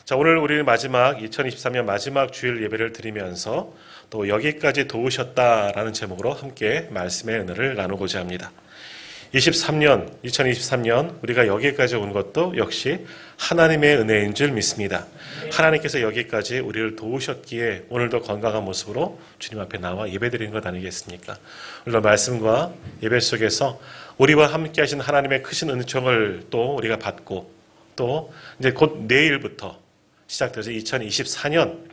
자, 오늘 우리는 마지막 2023년 마지막 주일 예배를 드리면서 또 여기까지 도우셨다라는 제목으로 함께 말씀의 은혜를 나누고자 합니다. 2023년 우리가 여기까지 온 것도 역시 하나님의 은혜인 줄 믿습니다. 하나님께서 여기까지 우리를 도우셨기에 오늘도 건강한 모습으로 주님 앞에 나와 예배드리는 것 아니겠습니까? 오늘도 말씀과 예배 속에서 우리와 함께 하신 하나님의 크신 은총을 또 우리가 받고 또 이제 곧 내일부터 시작되어서 2024년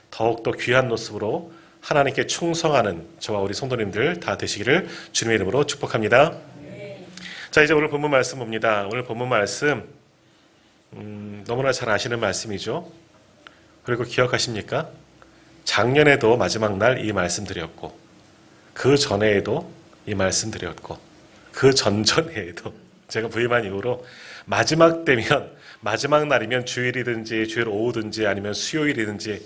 더욱더 귀한 모습으로 하나님께 충성하는 저와 우리 성도님들 다 되시기를 주님의 이름으로 축복합니다. 자, 이제 오늘 본문 말씀 봅니다. 오늘 본문 말씀 너무나 잘 아시는 말씀이죠. 그리고 기억하십니까? 작년에도 마지막 날 이 말씀 드렸고 그 전에도 이 말씀 드렸고 그 전전에도 제가 부임한 이후로 마지막 때면 마지막 날이면 주일이든지 주일 오후든지 아니면 수요일이든지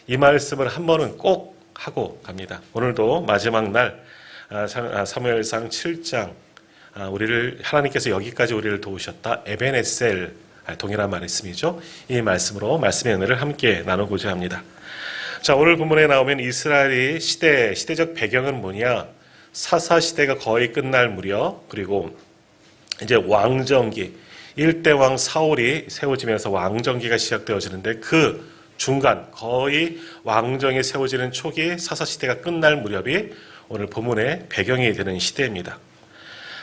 이 말씀을 한 번은 꼭 하고 갑니다. 오늘도 마지막 날 사무엘상 7장 하나님께서 여기까지 우리를 도우셨다. 에베네셀 동일한 말씀이죠. 이 말씀으로 말씀의 은혜를 함께 나누고자 합니다. 자, 오늘 본문에 나오면 이스라엘의 시대적 배경은 뭐냐? 사사 시대가 거의 끝날 무렵, 그리고 이제 왕정기 1대 왕 사울이 세워지면서 왕정기가 시작되어지는데 그 중간 거의 왕정이 세워지는 초기 사사시대가 끝날 무렵이 오늘 본문의 배경이 되는 시대입니다.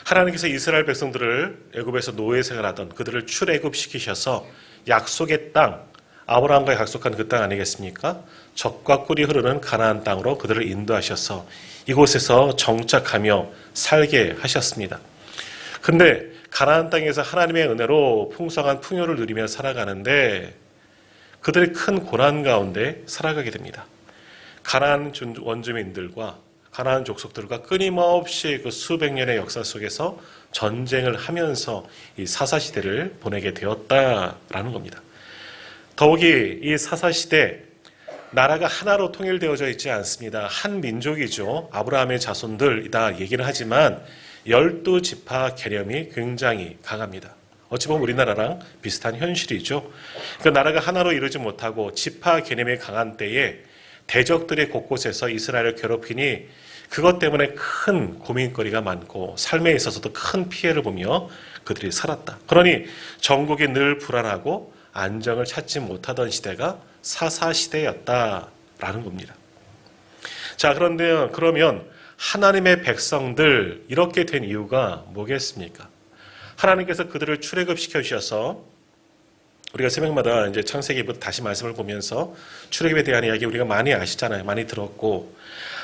하나님께서 이스라엘 백성들을 애굽에서 노예 생활하던 그들을 출애굽시키셔서 약속의 땅, 아브라함과 약속한 그 땅 아니겠습니까? 젖과 꿀이 흐르는 가나안 땅으로 그들을 인도하셔서 이곳에서 정착하며 살게 하셨습니다. 근데 가나안 땅에서 하나님의 은혜로 풍성한 풍요를 누리며 살아가는데 그들이 큰 고난 가운데 살아가게 됩니다. 가나안 원주민들과 가나안 족속들과 끊임없이 그 수백 년의 역사 속에서 전쟁을 하면서 이 사사시대를 보내게 되었다라는 겁니다. 더욱이 이 사사시대 나라가 하나로 통일되어져 있지 않습니다. 한 민족이죠. 아브라함의 자손들이다 얘기를 하지만 12지파 개념이 굉장히 강합니다. 어찌 보면 우리나라랑 비슷한 현실이죠. 그러니까 나라가 하나로 이루지 못하고 지파 개념이 강한 때에 대적들의 곳곳에서 이스라엘을 괴롭히니 그것 때문에 큰 고민거리가 많고 삶에 있어서도 큰 피해를 보며 그들이 살았다. 그러니 전국이 늘 불안하고 안정을 찾지 못하던 시대가 사사시대였다라는 겁니다. 자, 그러면 하나님의 백성들 이렇게 된 이유가 뭐겠습니까? 하나님께서 그들을 출애굽시켜 주셔서 우리가 새벽마다 이제 창세기부터 다시 말씀을 보면서 출애굽에 대한 이야기 우리가 많이 아시잖아요. 많이 들었고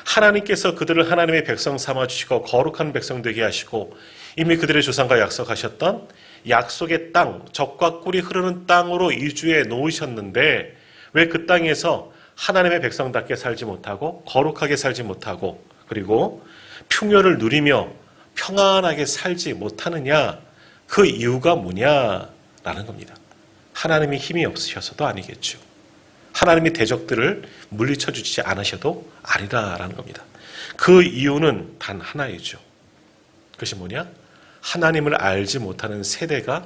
하나님께서 그들을 하나님의 백성 삼아 주시고 거룩한 백성 되게 하시고 이미 그들의 조상과 약속하셨던 약속의 땅, 젖과 꿀이 흐르는 땅으로 이주해 놓으셨는데 왜 그 땅에서 하나님의 백성답게 살지 못하고 거룩하게 살지 못하고 그리고 풍요를 누리며 평안하게 살지 못하느냐? 그 이유가 뭐냐라는 겁니다. 하나님이 힘이 없으셔서도 아니겠죠. 하나님이 대적들을 물리쳐 주지 않으셔도 아니라라는 겁니다. 그 이유는 단 하나이죠. 그것이 뭐냐? 하나님을 알지 못하는 세대가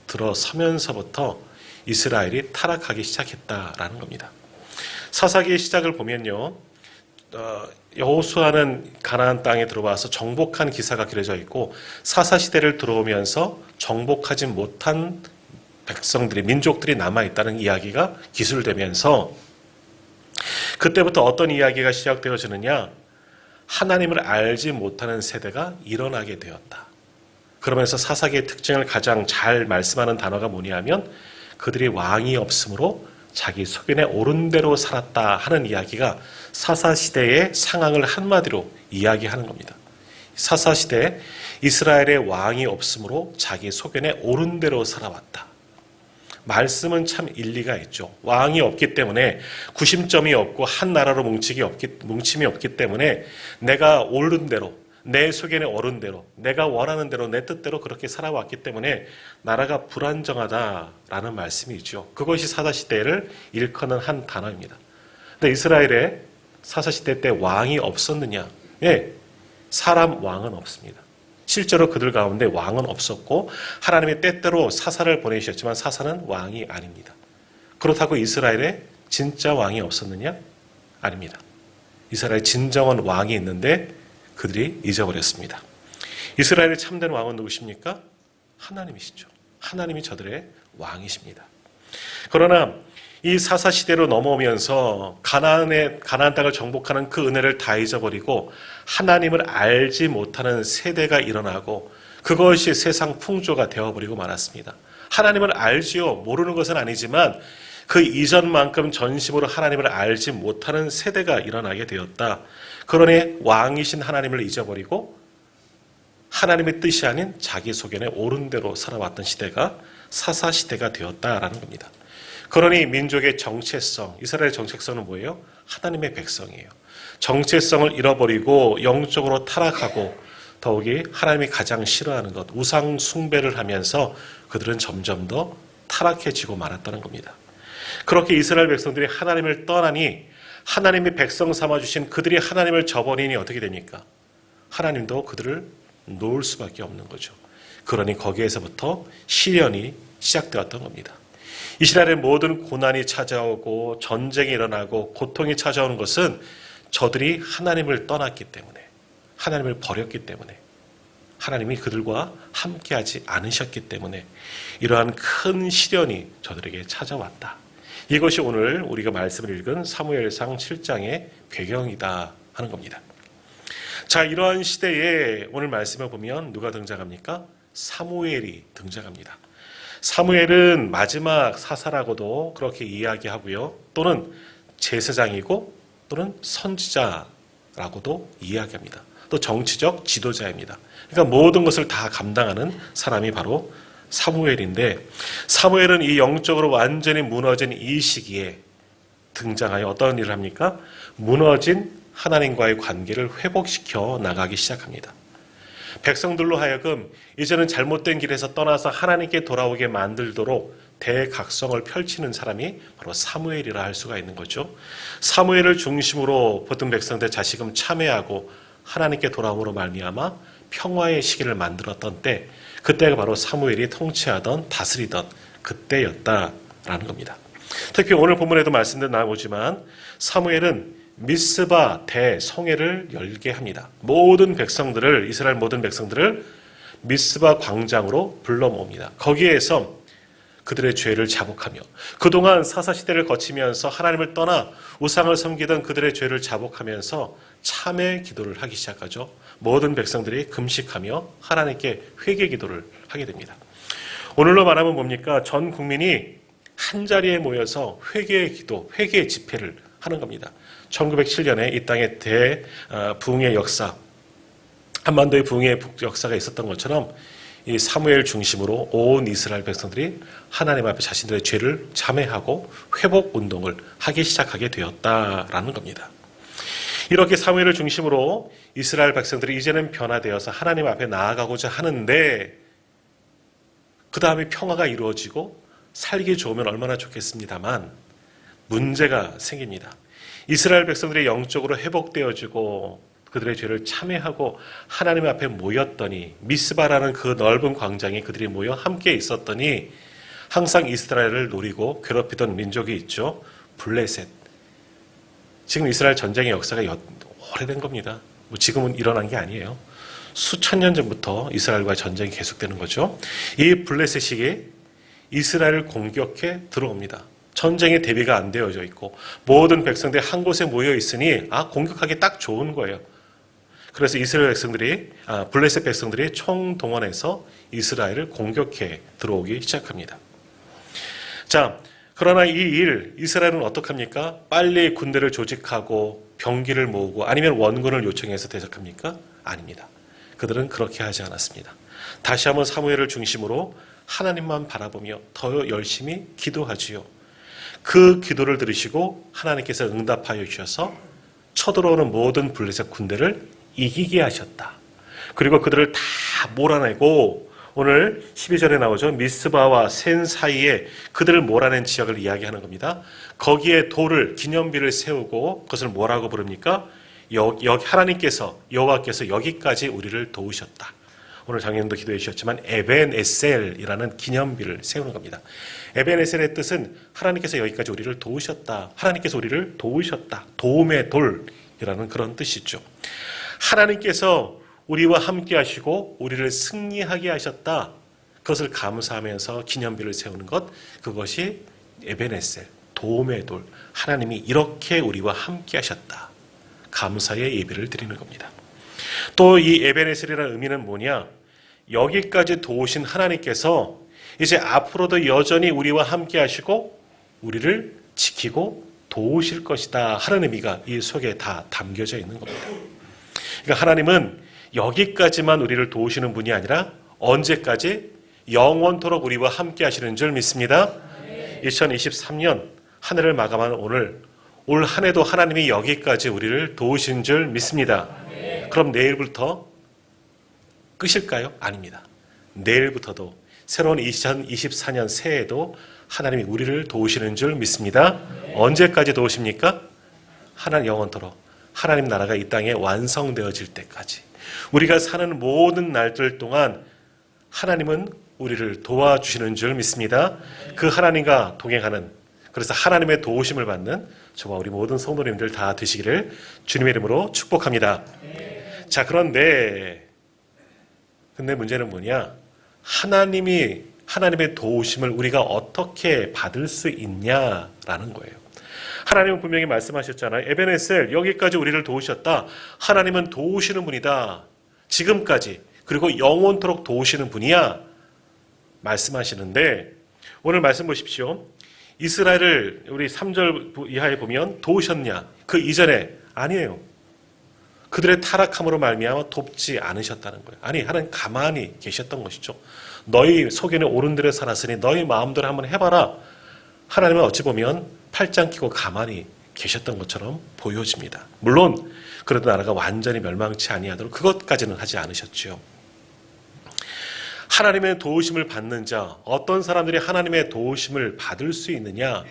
들어서면서부터 이스라엘이 타락하기 시작했다라는 겁니다. 사사기의 시작을 보면요. 여호수아는 가나안 땅에 들어와서 정복한 기사가 그려져 있고 사사시대를 들어오면서 정복하지 못한 백성들이 민족들이 남아있다는 이야기가 기술되면서 그때부터 어떤 이야기가 시작되어지느냐? 하나님을 알지 못하는 세대가 일어나게 되었다. 그러면서 사사기의 특징을 가장 잘 말씀하는 단어가 뭐냐면 그들이 왕이 없으므로 자기 소견에 옳은 대로 살았다 하는 이야기가 사사시대의 상황을 한마디로 이야기하는 겁니다. 사사시대 이스라엘의 왕이 없으므로 자기 소견에 옳은 대로 살아왔다. 말씀은 참 일리가 있죠. 왕이 없기 때문에 구심점이 없고 한 나라로 뭉침이 없기 때문에 내가 옳은 대로 내 소견에 옳은 대로 내가 원하는 대로 내 뜻대로 그렇게 살아왔기 때문에 나라가 불안정하다라는 말씀이죠. 그것이 사사시대를 일컫는 한 단어입니다. 근데 이스라엘의 사사시대 때 왕이 없었느냐? 예, 사람 왕은 없습니다. 실제로 그들 가운데 왕은 없었고 하나님의 때때로 사사를 보내셨지만 사사는 왕이 아닙니다. 그렇다고 이스라엘에 진짜 왕이 없었느냐? 아닙니다. 이스라엘에 진정한 왕이 있는데 그들이 잊어버렸습니다. 이스라엘의 참된 왕은 누구십니까? 하나님이시죠. 하나님이 저들의 왕이십니다. 그러나 이 사사시대로 넘어오면서 가나안 땅을 정복하는 그 은혜를 다 잊어버리고 하나님을 알지 못하는 세대가 일어나고 그것이 세상 풍조가 되어버리고 말았습니다. 하나님을 알지요. 모르는 것은 아니지만 그 이전만큼 전심으로 하나님을 알지 못하는 세대가 일어나게 되었다. 그러니 왕이신 하나님을 잊어버리고 하나님의 뜻이 아닌 자기 소견에 옳은 대로 살아왔던 시대가 사사시대가 되었다라는 겁니다. 그러니 민족의 정체성, 이스라엘의 정체성은 뭐예요? 하나님의 백성이에요. 정체성을 잃어버리고 영적으로 타락하고 더욱이 하나님이 가장 싫어하는 것, 우상 숭배를 하면서 그들은 점점 더 타락해지고 말았다는 겁니다. 그렇게 이스라엘 백성들이 하나님을 떠나니 하나님이 백성 삼아주신 그들이 하나님을 저버리니 어떻게 됩니까? 하나님도 그들을 놓을 수밖에 없는 거죠. 그러니 거기에서부터 시련이 시작되었던 겁니다. 이스라엘의 모든 고난이 찾아오고 전쟁이 일어나고 고통이 찾아오는 것은 저들이 하나님을 떠났기 때문에, 하나님을 버렸기 때문에, 하나님이 그들과 함께하지 않으셨기 때문에 이러한 큰 시련이 저들에게 찾아왔다. 이것이 오늘 우리가 말씀을 읽은 사무엘상 7장의 배경이다 하는 겁니다. 자, 이러한 시대에 오늘 말씀을 보면 누가 등장합니까? 사무엘이 등장합니다. 사무엘은 마지막 사사라고도 그렇게 이야기하고요. 또는 제사장이고 또는 선지자라고도 이야기합니다. 또 정치적 지도자입니다. 그러니까 모든 것을 다 감당하는 사람이 바로 사무엘인데, 사무엘은 이 영적으로 완전히 무너진 이 시기에 등장하여 어떤 일을 합니까? 무너진 하나님과의 관계를 회복시켜 나가기 시작합니다. 백성들로 하여금 이제는 잘못된 길에서 떠나서 하나님께 돌아오게 만들도록 대각성을 펼치는 사람이 바로 사무엘이라 할 수가 있는 거죠. 사무엘을 중심으로 보통 백성들 다시금 참회하고 하나님께 돌아옴으로 말미암아 평화의 시기를 만들었던 때, 그때가 바로 사무엘이 통치하던 다스리던 그때였다라는 겁니다. 특히 오늘 본문에도 말씀도 나오지만 사무엘은 미스바 대성회를 열게 합니다. 모든 백성들을, 이스라엘 모든 백성들을 미스바 광장으로 불러 모읍니다. 거기에서 그들의 죄를 자복하며 그동안 사사시대를 거치면서 하나님을 떠나 우상을 섬기던 그들의 죄를 자복하면서 참회 기도를 하기 시작하죠. 모든 백성들이 금식하며 하나님께 회개 기도를 하게 됩니다. 오늘로 말하면 뭡니까? 전 국민이 한자리에 모여서 회개의 기도, 회개의 집회를 하는 겁니다. 1907년에 이 땅의 대부흥의 역사, 한반도의 부흥의 역사가 있었던 것처럼 이 사무엘 중심으로 온 이스라엘 백성들이 하나님 앞에 자신들의 죄를 참회하고 회복 운동을 하기 시작하게 되었다라는 겁니다. 이렇게 사무엘을 중심으로 이스라엘 백성들이 이제는 변화되어서 하나님 앞에 나아가고자 하는데, 그 다음에 평화가 이루어지고 살기 좋으면 얼마나 좋겠습니다만 문제가 생깁니다. 이스라엘 백성들이 영적으로 회복되어지고 그들의 죄를 참회하고 하나님 앞에 모였더니, 미스바라는 그 넓은 광장에 그들이 모여 함께 있었더니 항상 이스라엘을 노리고 괴롭히던 민족이 있죠. 블레셋. 지금 이스라엘 전쟁의 역사가 오래된 겁니다. 뭐 지금은 일어난 게 아니에요. 수천 년 전부터 이스라엘과 전쟁이 계속되는 거죠. 이 블레셋이 이스라엘을 공격해 들어옵니다. 전쟁에 대비가 안 되어져 있고 모든 백성들이 한 곳에 모여 있으니 공격하기 딱 좋은 거예요. 그래서 이스라엘 백성들이 블레셋 백성들이 총동원해서 이스라엘을 공격해 들어오기 시작합니다. 자, 그러나 이스라엘은 어떡합니까? 빨리 군대를 조직하고 병기를 모으고 아니면 원군을 요청해서 대적합니까? 아닙니다. 그들은 그렇게 하지 않았습니다. 다시 한번 사무엘을 중심으로 하나님만 바라보며 더 열심히 기도하지요. 그 기도를 들으시고 하나님께서 응답하여 주셔서 쳐들어오는 모든 블레셋 군대를 이기게 하셨다. 그리고 그들을 다 몰아내고, 오늘 12절에 나오죠. 미스바와 센 사이에 그들을 몰아낸 지역을 이야기하는 겁니다. 거기에 돌을, 기념비를 세우고 그것을 뭐라고 부릅니까? 하나님께서, 여호와께서 여기까지 우리를 도우셨다. 오늘 장년도 기도해 주셨지만 에벤에셀이라는 기념비를 세우는 겁니다. 에벤에셀의 뜻은 하나님께서 여기까지 우리를 도우셨다. 하나님께서 우리를 도우셨다. 도움의 돌이라는 그런 뜻이죠. 하나님께서 우리와 함께 하시고 우리를 승리하게 하셨다. 그것을 감사하면서 기념비를 세우는 것, 그것이 에벤에셀, 도움의 돌. 하나님이 이렇게 우리와 함께 하셨다. 감사의 예배를 드리는 겁니다. 또 이 에벤에셀이라는 의미는 뭐냐? 여기까지 도우신 하나님께서 이제 앞으로도 여전히 우리와 함께 하시고 우리를 지키고 도우실 것이다 하는 의미가 이 속에 다 담겨져 있는 겁니다. 그러니까 하나님은 여기까지만 우리를 도우시는 분이 아니라 언제까지? 영원토록 우리와 함께 하시는 줄 믿습니다. 2023년 한 해를 마감하는 오늘, 올 한 해도 하나님이 여기까지 우리를 도우신 줄 믿습니다. 그럼 내일부터 끝일까요? 아닙니다. 내일부터도 새로운 2024년 새해에도 하나님이 우리를 도우시는 줄 믿습니다. 언제까지 도우십니까? 하나님 영원토록 하나님 나라가 이 땅에 완성되어질 때까지 우리가 사는 모든 날들 동안 하나님은 우리를 도와주시는 줄 믿습니다. 그 하나님과 동행하는, 그래서 하나님의 도우심을 받는 저와 우리 모든 성도님들 다 되시기를 주님의 이름으로 축복합니다. 자, 그런데 문제는 뭐냐? 하나님의 도우심을 우리가 어떻게 받을 수 있냐라는 거예요. 하나님은 분명히 말씀하셨잖아요. 에벤에셀, 여기까지 우리를 도우셨다. 하나님은 도우시는 분이다. 지금까지, 그리고 영원토록 도우시는 분이야. 말씀하시는데 오늘 말씀 보십시오. 이스라엘을 우리 3절 이하에 보면 도우셨냐? 그 이전에 아니에요. 그들의 타락함으로 말미암아 돕지 않으셨다는 거예요. 아니, 하나님 가만히 계셨던 것이죠. 너희 속에는 옳은 대로 살았으니 너희 마음대로 한번 해봐라. 하나님은 어찌 보면 팔짱 끼고 가만히 계셨던 것처럼 보여집니다. 물론 그래도 나라가 완전히 멸망치 아니하도록 그것까지는 하지 않으셨죠. 하나님의 도우심을 받는 자, 어떤 사람들이 하나님의 도우심을 받을 수 있느냐?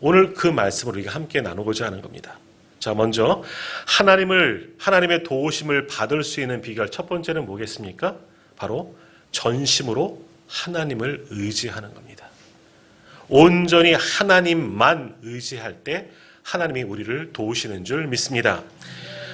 오늘 그 말씀을 우리가 함께 나누고자 하는 겁니다. 자, 먼저 하나님의 도우심을 받을 수 있는 비결 첫 번째는 뭐겠습니까? 바로 전심으로 하나님을 의지하는 겁니다. 온전히 하나님만 의지할 때 하나님이 우리를 도우시는 줄 믿습니다.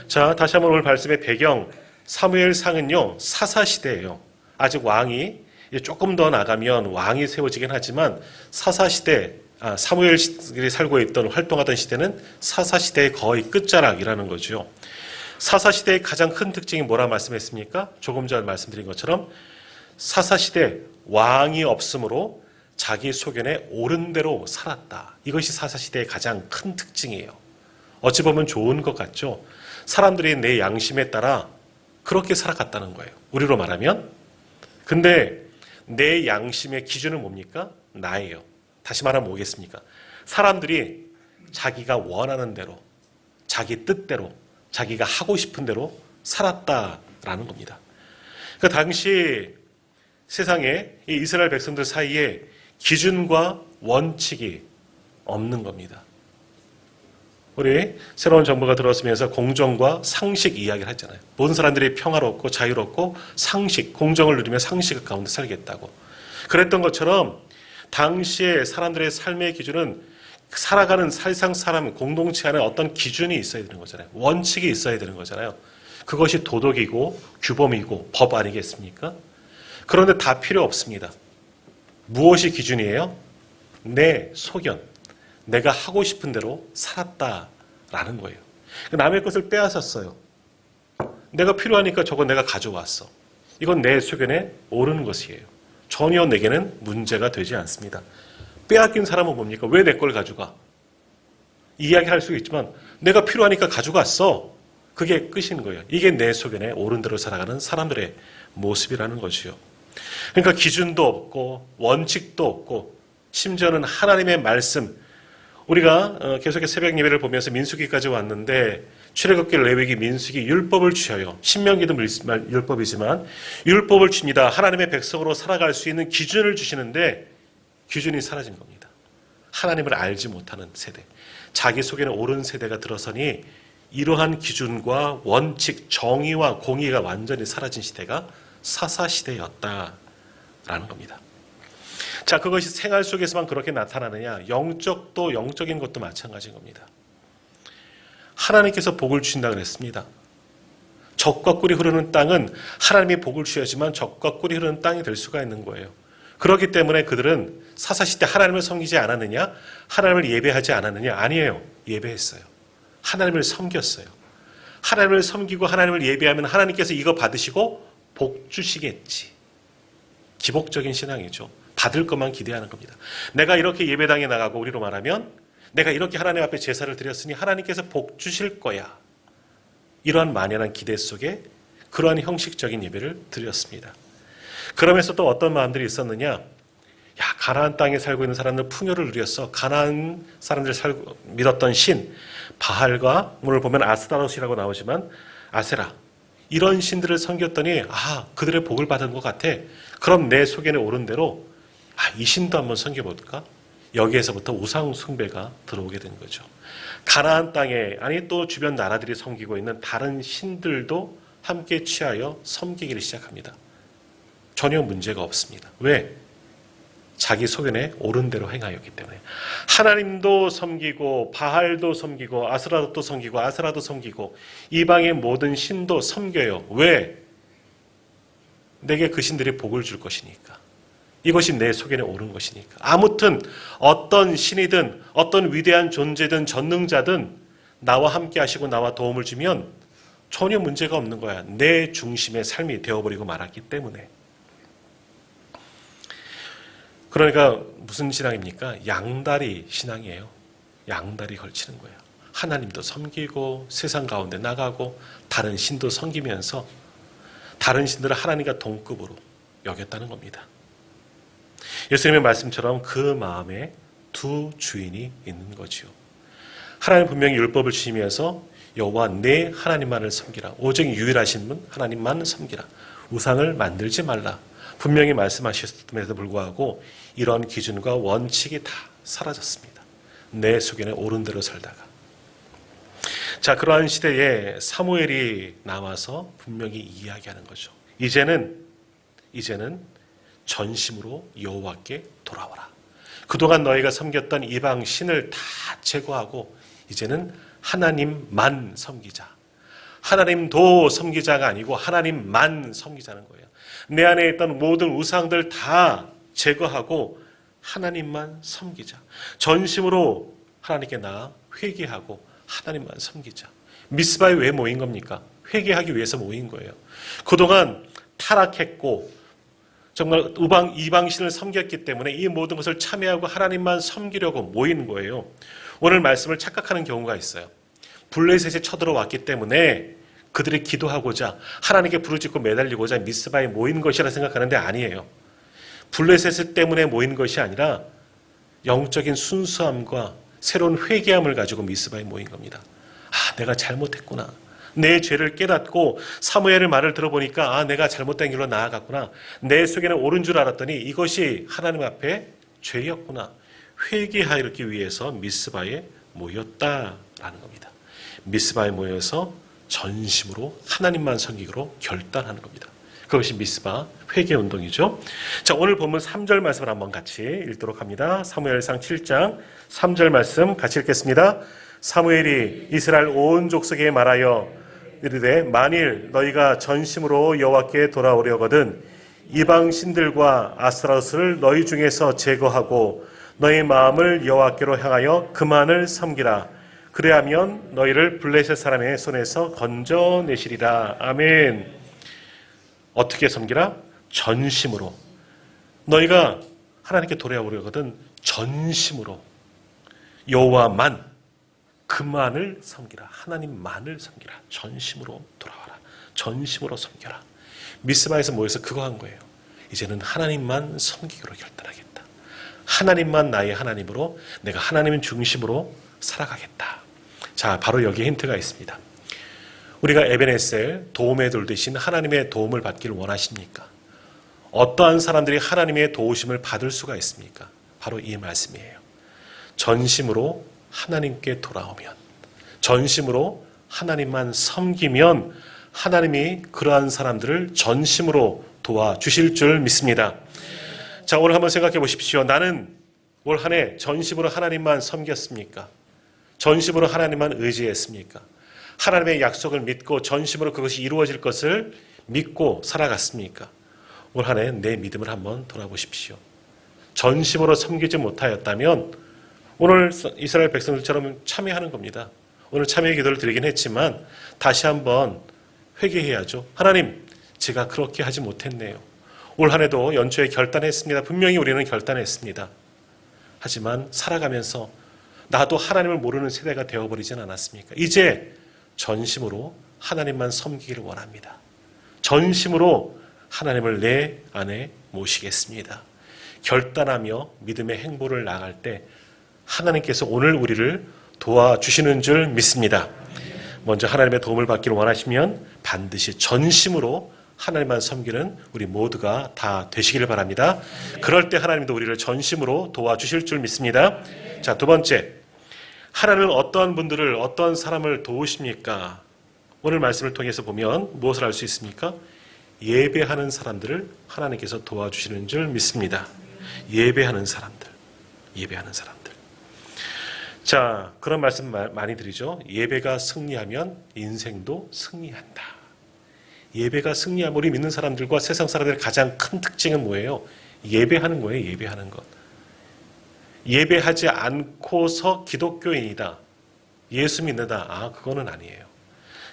자, 다시 한번 오늘 말씀의 배경, 사무엘상은요 사사시대예요. 아직 왕이 조금 더 나가면 왕이 세워지긴 하지만 사사시대, 사무엘이 살고 있던 활동하던 시대는 사사시대의 거의 끝자락이라는 거죠. 사사시대의 가장 큰 특징이 뭐라 말씀했습니까? 조금 전 말씀드린 것처럼 사사시대 왕이 없으므로 자기 소견에 옳은 대로 살았다. 이것이 사사시대의 가장 큰 특징이에요. 어찌 보면 좋은 것 같죠? 사람들이 내 양심에 따라 그렇게 살아갔다는 거예요. 우리로 말하면. 근데 내 양심의 기준은 뭡니까? 나예요. 다시 말하면 뭐겠습니까? 사람들이 자기가 원하는 대로, 자기 뜻대로, 자기가 하고 싶은 대로 살았다라는 겁니다. 그 당시 세상에 이 이스라엘 백성들 사이에 기준과 원칙이 없는 겁니다. 우리 새로운 정부가 들어서면서 공정과 상식 이야기를 했잖아요. 모든 사람들이 평화롭고 자유롭고 상식, 공정을 누리며 상식 가운데 살겠다고. 그랬던 것처럼 당시에 사람들의 삶의 기준은 살아가는 사실상 사람 공동체 안에 어떤 기준이 있어야 되는 거잖아요. 원칙이 있어야 되는 거잖아요. 그것이 도덕이고 규범이고 법 아니겠습니까? 그런데 다 필요 없습니다. 무엇이 기준이에요? 내 소견, 내가 하고 싶은 대로 살았다라는 거예요. 남의 것을 빼앗았어요. 내가 필요하니까 저거 내가 가져왔어. 이건 내 소견에 옳은 것이에요. 전혀 내게는 문제가 되지 않습니다. 빼앗긴 사람은 뭡니까? 왜 내 걸 가져가? 이야기할 수 있지만 내가 필요하니까 가져갔어. 그게 끝인 거예요. 이게 내 소견에 옳은 대로 살아가는 사람들의 모습이라는 것이요. 그러니까 기준도 없고 원칙도 없고 심지어는 하나님의 말씀, 우리가 계속해서 새벽 예배를 보면서 민수기까지 왔는데 출애굽기, 레위기, 민수기 율법을 주셔요. 신명기도 율법이지만 율법을 줍니다. 하나님의 백성으로 살아갈 수 있는 기준을 주시는데 기준이 사라진 겁니다. 하나님을 알지 못하는 세대, 자기 속에는 옳은 세대가 들어서니 이러한 기준과 원칙, 정의와 공의가 완전히 사라진 시대가 사사시대였다라는 겁니다. 자, 그것이 생활 속에서만 그렇게 나타나느냐? 영적인 것도 마찬가지인 겁니다. 하나님께서 복을 주신다 그랬습니다. 젖과 꿀이 흐르는 땅은 하나님이 복을 주셔야지만 젖과 꿀이 흐르는 땅이 될 수가 있는 거예요. 그렇기 때문에 그들은 사사시대 하나님을 섬기지 않았느냐? 하나님을 예배하지 않았느냐? 아니에요. 예배했어요. 하나님을 섬겼어요. 하나님을 섬기고 하나님을 예배하면 하나님께서 이거 받으시고 복 주시겠지. 기복적인 신앙이죠. 받을 것만 기대하는 겁니다. 내가 이렇게 예배당에 나가고, 우리로 말하면 내가 이렇게 하나님 앞에 제사를 드렸으니 하나님께서 복 주실 거야. 이러한 만연한 기대 속에 그러한 형식적인 예배를 드렸습니다. 그러면서 또 어떤 마음들이 있었느냐? 야, 가나안 땅에 살고 있는 사람들 풍요를 누렸어. 가나안 사람들 믿었던 신 바알과, 오늘 보면 아스타롯이라고 나오지만 아세라, 이런 신들을 섬겼더니 그들의 복을 받은 것 같아. 그럼 내 소견에 오른 대로 이 신도 한번 섬겨볼까? 여기에서부터 우상 숭배가 들어오게 된 거죠. 가나안 땅에, 아니 또 주변 나라들이 섬기고 있는 다른 신들도 함께 취하여 섬기기를 시작합니다. 전혀 문제가 없습니다. 왜? 자기 소견에 옳은 대로 행하였기 때문에. 하나님도 섬기고 바알도 섬기고 아스라도 섬기고 아스라도 섬기고 이방의 모든 신도 섬겨요. 왜? 내게 그 신들이 복을 줄 것이니까. 이것이 내 소견에 옳은 것이니까. 아무튼 어떤 신이든 어떤 위대한 존재든 전능자든 나와 함께 하시고 나와 도움을 주면 전혀 문제가 없는 거야. 내 중심의 삶이 되어버리고 말았기 때문에. 그러니까 무슨 신앙입니까? 양다리 신앙이에요. 양다리 걸치는 거예요. 하나님도 섬기고 세상 가운데 나가고 다른 신도 섬기면서 다른 신들을 하나님과 동급으로 여겼다는 겁니다. 예수님의 말씀처럼 그 마음에 두 주인이 있는 거지요. 하나님 분명히 율법을 주시면서 여호와 내 하나님만을 섬기라. 오직 유일하신 분 하나님만 섬기라. 우상을 만들지 말라. 분명히 말씀하셨음에도 불구하고 이런 기준과 원칙이 다 사라졌습니다. 내 소견에 옳은 대로 살다가. 자, 그러한 시대에 사무엘이 나와서 분명히 이야기하는 거죠. 이제는 전심으로 여호와께 돌아와라. 그동안 너희가 섬겼던 이방 신을 다 제거하고 이제는 하나님만 섬기자. 하나님도 섬기자가 아니고 하나님만 섬기자는 거예요. 내 안에 있던 모든 우상들 다 제거하고 하나님만 섬기자. 전심으로 하나님께 나아 회개하고 하나님만 섬기자. 미스바에 왜 모인 겁니까? 회개하기 위해서 모인 거예요. 그동안 타락했고 정말 이방신을 섬겼기 때문에 이 모든 것을 참여하고 하나님만 섬기려고 모인 거예요. 오늘 말씀을 착각하는 경우가 있어요. 블레셋에 쳐들어왔기 때문에 그들이 기도하고자 하나님께 부르짖고 매달리고자 미스바에 모인 것이라 생각하는데 아니에요. 블레셋 때문에 모인 것이 아니라 영적인 순수함과 새로운 회개함을 가지고 미스바에 모인 겁니다. 내가 잘못했구나. 내 죄를 깨닫고 사무엘의 말을 들어보니까 내가 잘못된 길로 나아갔구나. 내 속에는 옳은 줄 알았더니 이것이 하나님 앞에 죄였구나. 회개하기 위해서 미스바에 모였다라는 겁니다. 미스바에 모여서 전심으로 하나님만 섬기기로 결단하는 겁니다. 그것이 미스바 회개운동이죠. 자, 오늘 본문 3절 말씀을 한번 같이 읽도록 합니다. 사무엘상 7장 3절 말씀 같이 읽겠습니다. 사무엘이 이스라엘 온 족속에 말하여 이르되 만일 너희가 전심으로 여호와께 돌아오려거든 이방 신들과 아스타롯을 너희 중에서 제거하고 너희 마음을 여호와께로 향하여 그만을 섬기라. 그래야면 너희를 블레셋 사람의 손에서 건져내시리라. 아멘. 어떻게 섬기라? 전심으로. 너희가 하나님께 돌아오려거든 전심으로 여호와만 그만을 섬기라. 하나님만을 섬기라. 전심으로 돌아와라. 전심으로 섬겨라. 미스바에서 모여서 그거 한 거예요. 이제는 하나님만 섬기기로 결단하겠다. 하나님만 나의 하나님으로, 내가 하나님 중심으로 살아가겠다. 자, 바로 여기에 힌트가 있습니다. 우리가 에베네셀 도움에 돌듯이 하나님의 도움을 받기를 원하십니까? 어떠한 사람들이 하나님의 도우심을 받을 수가 있습니까? 바로 이 말씀이에요. 전심으로 하나님께 돌아오면, 전심으로 하나님만 섬기면 하나님이 그러한 사람들을 전심으로 도와주실 줄 믿습니다. 자, 오늘 한번 생각해 보십시오. 나는 올 한 해 전심으로 하나님만 섬겼습니까? 전심으로 하나님만 의지했습니까? 하나님의 약속을 믿고 전심으로 그것이 이루어질 것을 믿고 살아갔습니까? 올 한 해 내 믿음을 한번 돌아보십시오. 전심으로 섬기지 못하였다면 오늘 이스라엘 백성들처럼 참여하는 겁니다. 오늘 참여의 기도를 드리긴 했지만 다시 한번 회개해야죠. 하나님, 제가 그렇게 하지 못했네요. 올 한 해도 연초에 결단했습니다. 분명히 우리는 결단했습니다. 하지만 살아가면서 나도 하나님을 모르는 세대가 되어버리진 않았습니까? 이제 전심으로 하나님만 섬기기를 원합니다. 전심으로 하나님을 내 안에 모시겠습니다. 결단하며 믿음의 행보를 나아갈 때 하나님께서 오늘 우리를 도와주시는 줄 믿습니다. 먼저 하나님의 도움을 받기를 원하시면 반드시 전심으로 하나님만 섬기는 우리 모두가 다 되시기를 바랍니다. 그럴 때 하나님도 우리를 전심으로 도와주실 줄 믿습니다. 자, 두 번째, 하나님은 어떠한 분들을, 어떤 사람을 도우십니까? 오늘 말씀을 통해서 보면 무엇을 알 수 있습니까? 예배하는 사람들을 하나님께서 도와주시는 줄 믿습니다. 예배하는 사람들, 예배하는 사람들. 자, 그런 말씀 많이 드리죠. 예배가 승리하면 인생도 승리한다. 예배가 승리하면 우리 믿는 사람들과 세상 사람들의 가장 큰 특징은 뭐예요? 예배하는 거예요. 예배하는 것. 예배하지 않고서 기독교인이다, 예수 믿는다, 그거는 아니에요.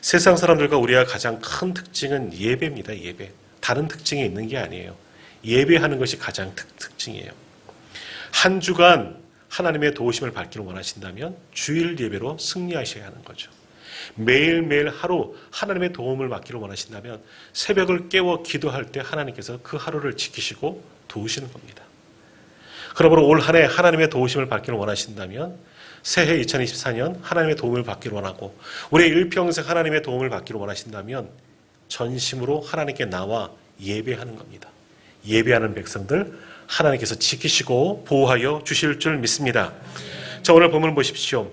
세상 사람들과 우리가 가장 큰 특징은 예배입니다. 예배. 다른 특징이 있는 게 아니에요. 예배하는 것이 가장 특징이에요. 한 주간 하나님의 도우심을 받기를 원하신다면 주일 예배로 승리하셔야 하는 거죠. 매일매일 하루 하나님의 도움을 받기를 원하신다면 새벽을 깨워 기도할 때 하나님께서 그 하루를 지키시고 도우시는 겁니다. 그러므로 올 한 해 하나님의 도우심을 받기를 원하신다면 새해 2024년 하나님의 도움을 받기를 원하고 우리의 일평생 하나님의 도움을 받기를 원하신다면 전심으로 하나님께 나와 예배하는 겁니다. 예배하는 백성들 하나님께서 지키시고 보호하여 주실 줄 믿습니다. 자, 오늘 본문 보십시오.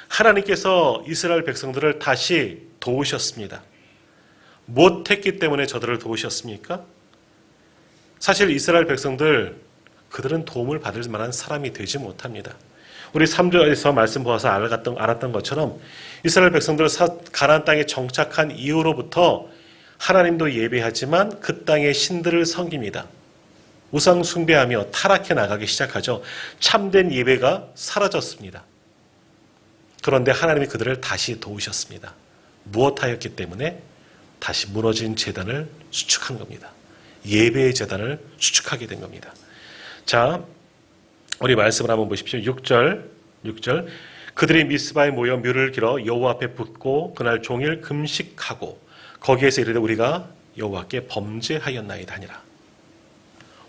하나님께서 이스라엘 백성들을 다시 도우셨습니다. 못했기 때문에 저들을 도우셨습니까? 사실 이스라엘 백성들, 그들은 도움을 받을 만한 사람이 되지 못합니다. 우리 3절에서 말씀 보아서 알았던 것처럼 이스라엘 백성들 가나안 땅에 정착한 이후로부터 하나님도 예배하지만 그 땅의 신들을 섬깁니다. 우상 숭배하며 타락해 나가기 시작하죠. 참된 예배가 사라졌습니다. 그런데 하나님이 그들을 다시 도우셨습니다. 무엇하였기 때문에? 다시 무너진 제단을 수축한 겁니다. 예배의 제단을 수축하게 된 겁니다. 자, 우리 말씀을 한번 보십시오. 6절. 그들이 미스바에 모여 묘를 길어 여호와 앞에 붓고 그날 종일 금식하고 거기에서 이르되 우리가 여호와께 범죄하였나이다 하니라.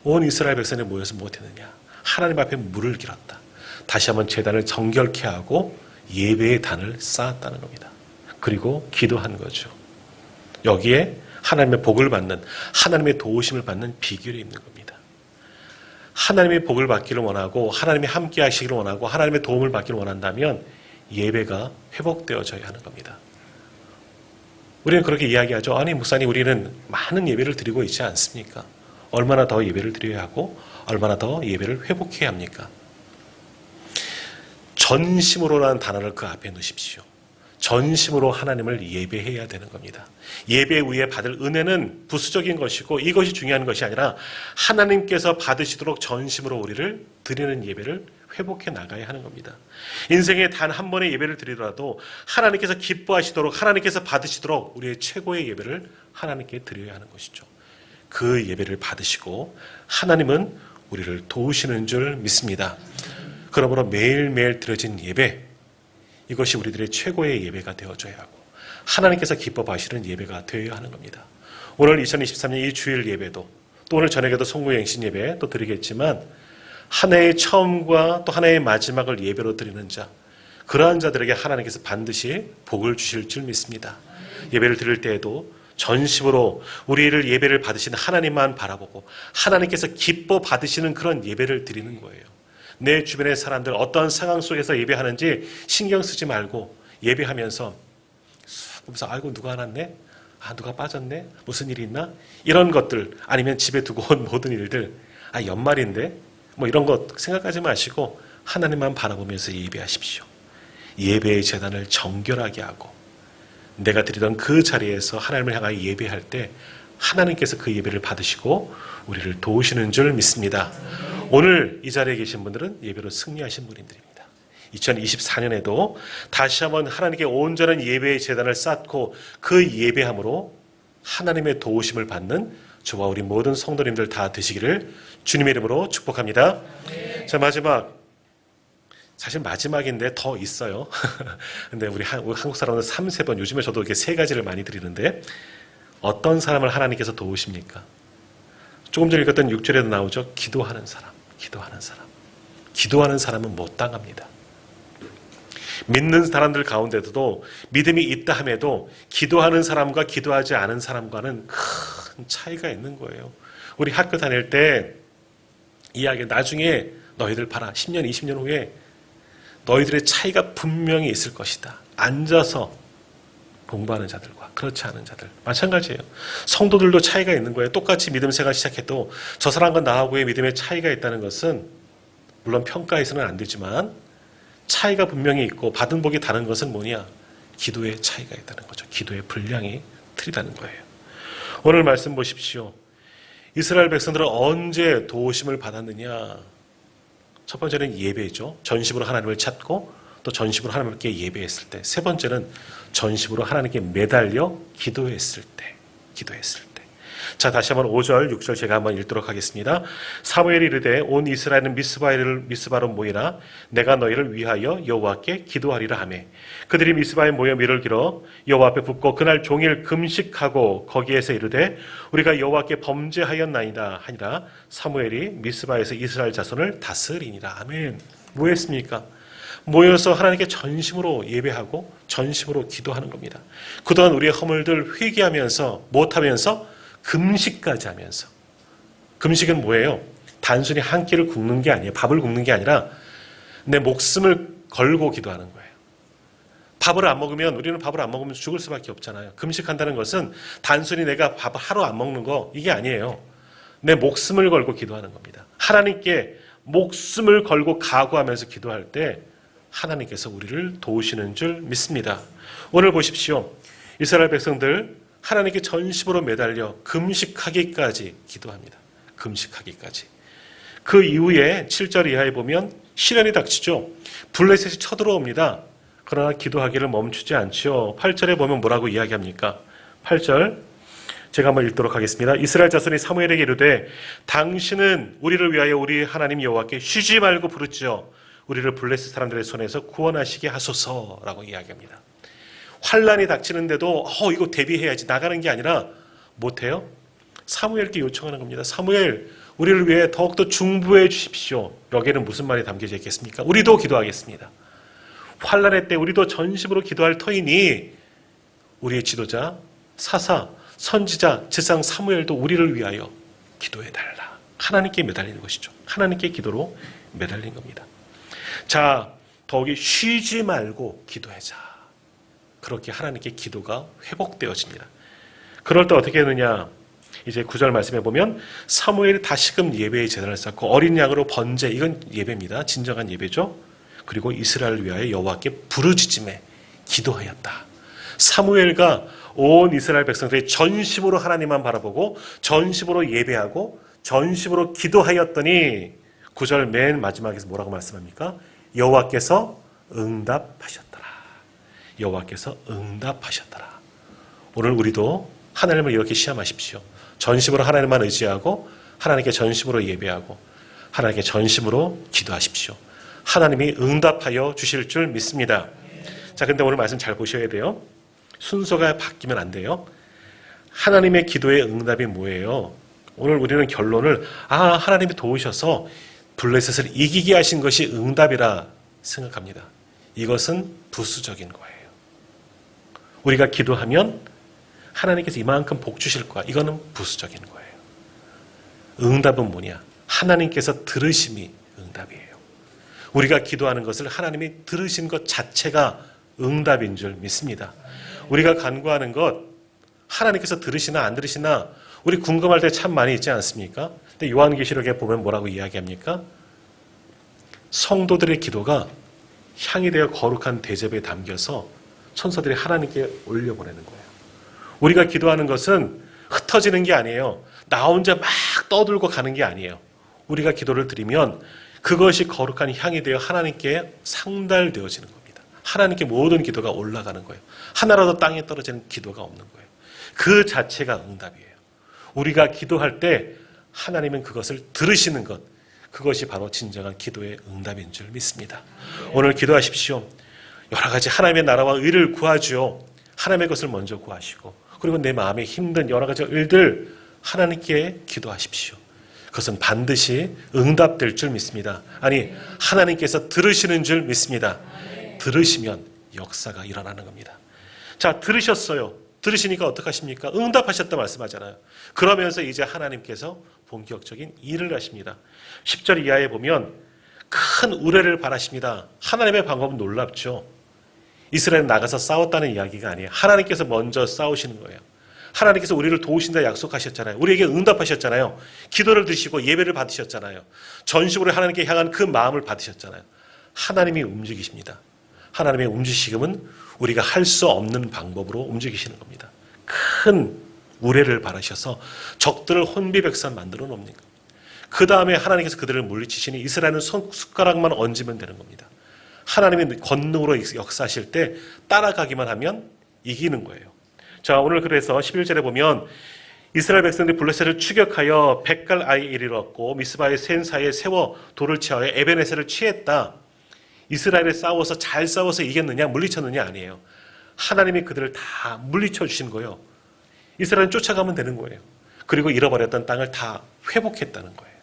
온 이스라엘 백성이 모여서 무엇했느냐? 하나님 앞에 물을 길었다. 다시 한번 제단을 정결케 하고 예배의 단을 쌓았다는 겁니다. 그리고 기도한 거죠. 여기에 하나님의 복을 받는, 하나님의 도우심을 받는 비결이 있는 겁니다. 하나님의 복을 받기를 원하고 하나님이 함께 하시기를 원하고 하나님의 도움을 받기를 원한다면 예배가 회복되어져야 하는 겁니다. 우리는 그렇게 이야기하죠. 아니 목사님, 우리는 많은 예배를 드리고 있지 않습니까? 얼마나 더 예배를 드려야 하고 얼마나 더 예배를 회복해야 합니까? 전심으로라는 단어를 그 앞에 놓으십시오. 전심으로 하나님을 예배해야 되는 겁니다. 예배 후에 받을 은혜는 부수적인 것이고 이것이 중요한 것이 아니라 하나님께서 받으시도록 전심으로 우리를 드리는 예배를 회복해 나가야 하는 겁니다. 인생에 단 한 번의 예배를 드리더라도 하나님께서 기뻐하시도록, 하나님께서 받으시도록 우리의 최고의 예배를 하나님께 드려야 하는 것이죠. 그 예배를 받으시고 하나님은 우리를 도우시는 줄 믿습니다. 그러므로 매일매일 드려진 예배, 이것이 우리들의 최고의 예배가 되어줘야 하고 하나님께서 기뻐 하시는 예배가 되어야 하는 겁니다. 오늘 2023년 이 주일 예배도 또 오늘 저녁에도 성무행신 예배 또 드리겠지만 한 해의 처음과 또 한 해의 마지막을 예배로 드리는 자, 그러한 자들에게 하나님께서 반드시 복을 주실 줄 믿습니다. 예배를 드릴 때에도 전심으로 우리를 예배를 받으시는 하나님만 바라보고 하나님께서 기뻐 받으시는 그런 예배를 드리는 거예요. 내 주변의 사람들 어떤 상황 속에서 예배하는지 신경 쓰지 말고 예배하면서 보면서 아이고 누가 안 왔네? 아, 누가 빠졌네? 무슨 일이 있나? 이런 것들, 아니면 집에 두고 온 모든 일들, 아, 연말인데? 뭐 이런 것 생각하지 마시고 하나님만 바라보면서 예배하십시오. 예배의 제단을 정결하게 하고 내가 드리던 그 자리에서 하나님을 향하여 예배할 때 하나님께서 그 예배를 받으시고 우리를 도우시는 줄 믿습니다. 오늘 이 자리에 계신 분들은 예배로 승리하신 분들입니다. 2024년에도 다시 한번 하나님께 온전한 예배의 제단을 쌓고 그 예배함으로 하나님의 도우심을 받는 저와 우리 모든 성도님들 다 되시기를 주님의 이름으로 축복합니다. 자, 마지막, 사실 마지막인데 더 있어요. 근데 우리 한국 사람은 3번, 요즘에 저도 이렇게 3가지를 많이 드리는데 어떤 사람을 하나님께서 도우십니까? 조금 전에 읽었던 6절에도 나오죠. 기도하는 사람, 기도하는 사람. 기도하는 사람은 못 당합니다. 믿는 사람들 가운데도 믿음이 있다 함에도 기도하는 사람과 기도하지 않은 사람과는 큰 차이가 있는 거예요. 우리 학교 다닐 때 이야기, 나중에 너희들 봐라. 10년, 20년 후에 너희들의 차이가 분명히 있을 것이다. 앉아서 공부하는 자들과 그렇지 않은 자들. 마찬가지예요. 성도들도 차이가 있는 거예요. 똑같이 믿음 생활 시작해도 저 사람과 나하고의 믿음의 차이가 있다는 것은 물론 평가해서는 안 되지만 차이가 분명히 있고 받은 복이 다른 것은 뭐냐? 기도의 차이가 있다는 거죠. 기도의 분량이 틀리다는 거예요. 오늘 말씀 보십시오. 이스라엘 백성들은 언제 도우심을 받았느냐? 첫 번째는 예배죠. 전심으로 하나님을 찾고 또 전심으로 하나님께 예배했을 때. 세 번째는 전심으로 하나님께 매달려 기도했을 때. 자, 다시 한번 5절, 6절 제가 한번 읽도록 하겠습니다. 사무엘이 이르되 온 이스라엘은 미스바로 모이라. 내가 너희를 위하여 여호와께 기도하리라 하매 그들이 미스바에 모여 미를 길어 여호와 앞에 붓고 그날 종일 금식하고 거기에서 이르되 우리가 여호와께 범죄하였나이다 하니라. 사무엘이 미스바에서 이스라엘 자손을 다스리니라. 아멘. 뭐 했습니까? 모여서 하나님께 전심으로 예배하고 전심으로 기도하는 겁니다. 그동안 우리의 허물들 회개하면서 못하면서 금식까지 하면서. 금식은 뭐예요? 단순히 한 끼를 굶는 게 아니에요. 밥을 굶는 게 아니라 내 목숨을 걸고 기도하는 거예요. 밥을 안 먹으면, 우리는 밥을 안 먹으면 죽을 수밖에 없잖아요. 금식한다는 것은 단순히 내가 밥 하루 안 먹는 거, 이게 아니에요. 내 목숨을 걸고 기도하는 겁니다. 하나님께 목숨을 걸고 각오하면서 기도할 때 하나님께서 우리를 도우시는 줄 믿습니다. 오늘 보십시오. 이스라엘 백성들 하나님께 전심으로 매달려 금식하기까지 기도합니다. 금식하기까지. 그 이후에 7절 이하에 보면 시련이 닥치죠. 블레셋이 쳐들어옵니다. 그러나 기도하기를 멈추지 않죠. 8절에 보면 뭐라고 이야기합니까? 8절 제가 한번 읽도록 하겠습니다. 이스라엘 자손이 사무엘에게 이르되 당신은 우리를 위하여 우리 하나님 여호와께 쉬지 말고 부르짖어 우리를 블레셋 사람들의 손에서 구원하시게 하소서라고 이야기합니다. 환란이 닥치는데도 이거 대비해야지 나가는 게 아니라 못해요? 사무엘께 요청하는 겁니다. 사무엘, 우리를 위해 더욱더 중보해 주십시오. 여기에는 무슨 말이 담겨져 있겠습니까? 우리도 기도하겠습니다. 환란의 때 우리도 전심으로 기도할 터이니 우리의 지도자, 사사, 선지자, 제사장 사무엘도 우리를 위하여 기도해달라. 하나님께 매달리는 것이죠. 하나님께 기도로 매달린 겁니다. 자, 더욱이 쉬지 말고 기도하자. 그렇게 하나님께 기도가 회복되어집니다. 그럴 때 어떻게 했느냐? 이제 9절 말씀해 보면 사무엘이 다시금 예배의 제단을 쌓고 어린 양으로 번제, 이건 예배입니다. 진정한 예배죠. 그리고 이스라엘을 위하여 여호와께 부르짖음에 기도하였다. 사무엘과 온 이스라엘 백성들이 전심으로 하나님만 바라보고 전심으로 예배하고 전심으로 기도하였더니 9절 맨 마지막에서 뭐라고 말씀합니까? 여호와께서 응답하셨더라. 여호와께서 응답하셨더라. 오늘 우리도 하나님을 이렇게 시험하십시오. 전심으로 하나님만 의지하고 하나님께 전심으로 예배하고 하나님께 전심으로 기도하십시오. 하나님이 응답하여 주실 줄 믿습니다. 자, 근데 오늘 말씀 잘 보셔야 돼요. 순서가 바뀌면 안 돼요. 하나님의 기도의 응답이 뭐예요? 오늘 우리는 결론을 하나님이 도우셔서 블레셋을 이기게 하신 것이 응답이라 생각합니다. 이것은 부수적인 거예요. 우리가 기도하면 하나님께서 이만큼 복 주실 거야. 이거는 부수적인 거예요. 응답은 뭐냐? 하나님께서 들으심이 응답이에요. 우리가 기도하는 것을 하나님이 들으신 것 자체가 응답인 줄 믿습니다. 우리가 간구하는 것, 하나님께서 들으시나 안 들으시나 우리 궁금할 때 참 많이 있지 않습니까? 근데 요한계시록에 보면 뭐라고 이야기합니까? 성도들의 기도가 향이 되어 거룩한 대접에 담겨서 천사들이 하나님께 올려보내는 거예요. 우리가 기도하는 것은 흩어지는 게 아니에요. 나 혼자 막 떠들고 가는 게 아니에요. 우리가 기도를 드리면 그것이 거룩한 향이 되어 하나님께 상달되어지는 겁니다. 하나님께 모든 기도가 올라가는 거예요. 하나라도 땅에 떨어지는 기도가 없는 거예요. 그 자체가 응답이에요. 우리가 기도할 때 하나님은 그것을 들으시는 것, 그것이 바로 진정한 기도의 응답인 줄 믿습니다. 오늘 기도하십시오. 여러 가지 하나님의 나라와 의를 구하죠. 하나님의 것을 먼저 구하시고, 그리고 내 마음에 힘든 여러 가지 일들 하나님께 기도하십시오. 그것은 반드시 응답될 줄 믿습니다. 아니, 하나님께서 들으시는 줄 믿습니다. 들으시면 역사가 일어나는 겁니다. 자, 들으셨어요. 들으시니까 어떡하십니까? 응답하셨다 말씀하잖아요. 그러면서 이제 하나님께서 본격적인 일을 하십니다. 10절 이하에 보면 큰 우레를 바라십니다. 하나님의 방법은 놀랍죠. 이스라엘은 나가서 싸웠다는 이야기가 아니에요. 하나님께서 먼저 싸우시는 거예요. 하나님께서 우리를 도우신다 약속하셨잖아요. 우리에게 응답하셨잖아요. 기도를 드시고 예배를 받으셨잖아요. 전심으로 하나님께 향한 그 마음을 받으셨잖아요. 하나님이 움직이십니다. 하나님의 움직이심은 우리가 할 수 없는 방법으로 움직이시는 겁니다. 큰 우레를 바라셔서 적들을 혼비백산 만들어 놓습니다. 그 다음에 하나님께서 그들을 물리치시니 이스라엘은 숟가락만 얹으면 되는 겁니다. 하나님의 권능으로 역사하실 때 따라가기만 하면 이기는 거예요. 자, 오늘 그래서 11절에 보면 이스라엘 백성들이 블레셋을 추격하여 백갈 아이에 이르렀고 미스바의 센 사이에 세워 돌을 취하여 에베네셀을 취했다. 이스라엘에 싸워서 잘 싸워서 이겼느냐 물리쳤느냐 아니에요. 하나님이 그들을 다 물리쳐 주신 거예요. 이스라엘은 쫓아가면 되는 거예요. 그리고 잃어버렸던 땅을 다 회복했다는 거예요.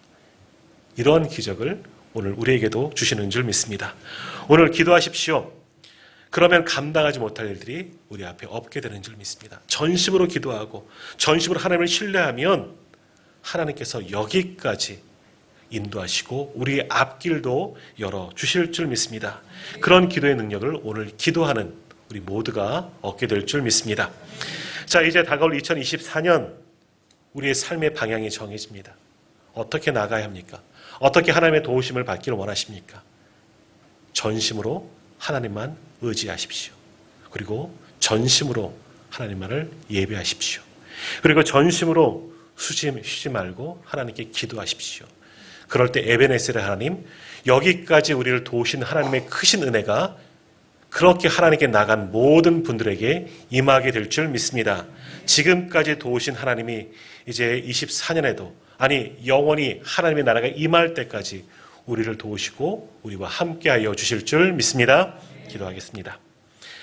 이런 기적을 오늘 우리에게도 주시는 줄 믿습니다. 오늘 기도하십시오. 그러면 감당하지 못할 일들이 우리 앞에 없게 되는 줄 믿습니다. 전심으로 기도하고 전심으로 하나님을 신뢰하면 하나님께서 여기까지 인도하시고 우리의 앞길도 열어주실 줄 믿습니다. 그런 기도의 능력을 오늘 기도하는 우리 모두가 얻게 될 줄 믿습니다. 자, 이제 다가올 2024년 우리의 삶의 방향이 정해집니다. 어떻게 나가야 합니까? 어떻게 하나님의 도우심을 받기를 원하십니까? 전심으로 하나님만 의지하십시오. 그리고 전심으로 하나님만을 예배하십시오. 그리고 전심으로 쉬지 말고 하나님께 기도하십시오. 그럴 때 에베네셀의 하나님, 여기까지 우리를 도우신 하나님의 크신 은혜가 그렇게 하나님께 나간 모든 분들에게 임하게 될 줄 믿습니다. 지금까지 도우신 하나님이 이제 24년에도 아니 영원히 하나님의 나라가 임할 때까지 우리를 도우시고 우리와 함께하여 주실 줄 믿습니다. 기도하겠습니다.